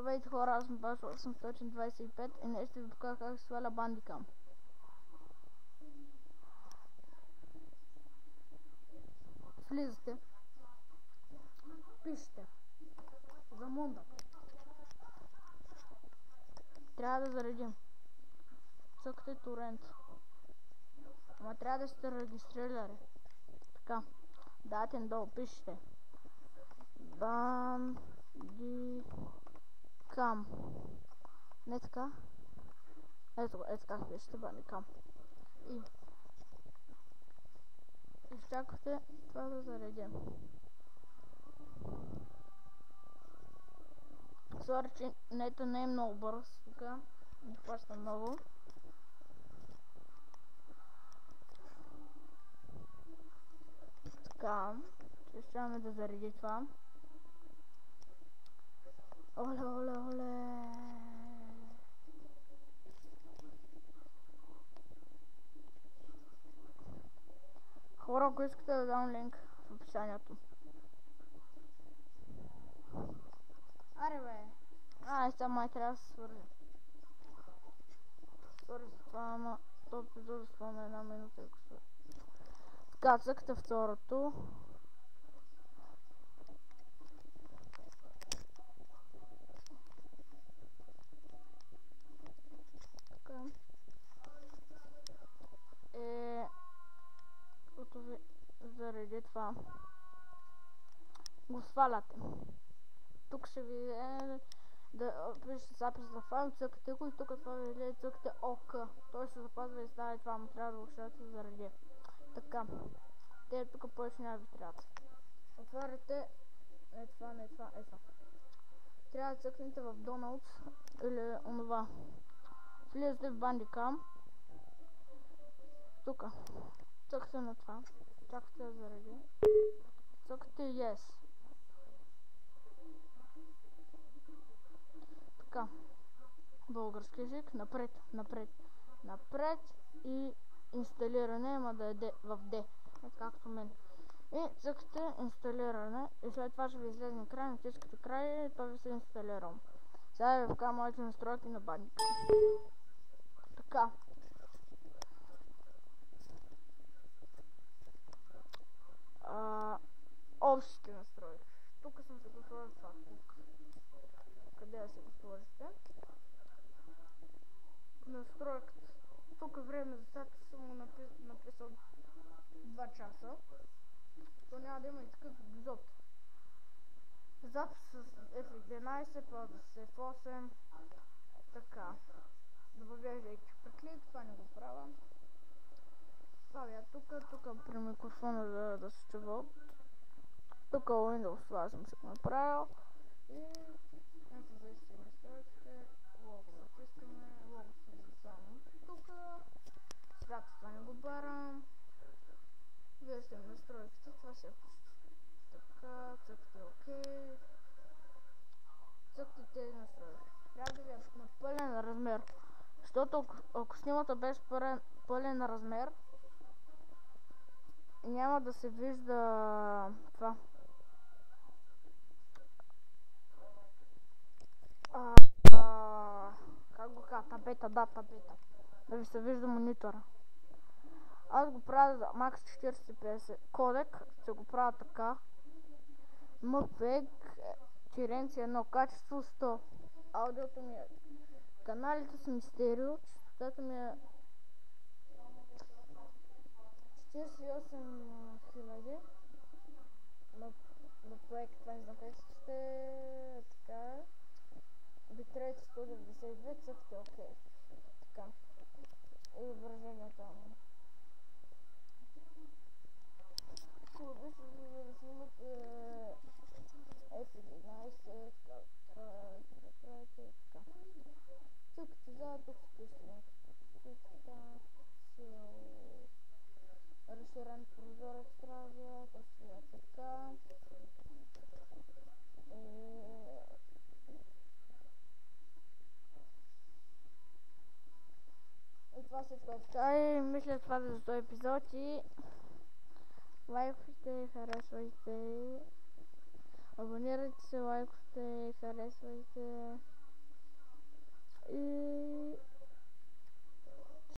Здравейте хора, аз съм Пашо 825 и днес ще ви покажа как се сваля бандикам. Влизате, пишете за Мунда. Трябва да заредим. Цъкате торент. Ама трябва да сте регистрирали. Така, дайте надолу, пишете бандикам. Не така. Ето така пишете бандикам. И изчаквате това да заредим. Сори, че нето не е много бърз, така не хваща много. Така, ще изчакаме да зареди това. Оле. Хора, ако искате да дам линк в описанието. Аре бе. Сега май трябва да се свържи. Свържи за това, ама този епизод да спомня една минута. Така, цъкате второто. Така. Като ви зареди това, го сваляте. Тук ще ви да пишете запис за файл, цъкате го и тук това ви излезе, цъкате ОК. Той ще запазва и става и това, му трябва да го ще зареди. Така. Те тук повече няма ви трябва. Отваряте не това. Трябва да цъкнете в Donald или онова. Влизате в Bandicam. Тук. Цъкате на това. Чакате да зареди. Цъкате Yes. Така. Български език. Напред и инсталиране, ама да е в D. Както мен. И цъкате инсталиране и след това ще ви излезе на край, натискате край и това ви се инсталирам. Сега ви вкарам моите настройки на Bandicam. Така. Общите настройки. Тук съм се го сложил това. Къде да се го сложите? Настройката. Тук време за сата съм го написал 2 часа. То няма да има и такъв епизод. Запис с F11, пауза с F8. Така. Добавяйте преклик, това не го правя. Правя тук при микрофона да се чува. Тук Windows това съм се направил. И ето зависи настройките. Лого натискаме. Лого съм само тук. Свят това не го барам. Вие сте настройките, това се е така, цъкате ОК. Цъкате тези настройки. Трябва да ви е на пълен размер. Защото ако снимата без пълен размер, няма да се вижда това. Как го казва? Табета. Да ви се вижда монитора. Аз го правя за Max 4050 кодек, ще го правя така. MPEG, Тиренция 1, качество 100. Аудиото ми е. Каналите са ми стерео, частотата ми е 48 000 на проект, това не знам как се чете, така. Битрейт 192, цъкате ОК. Така. И ображението му. Хубаво ще ви да снимате F11, правите така. Цъкате за, тук списваме. Разширен прозорец правя, това е така. И това всичко е така. И мисля това за 100 епизоди. Лайквайте, харесвайте. Абонирайте се, лайкайте, харесвайте.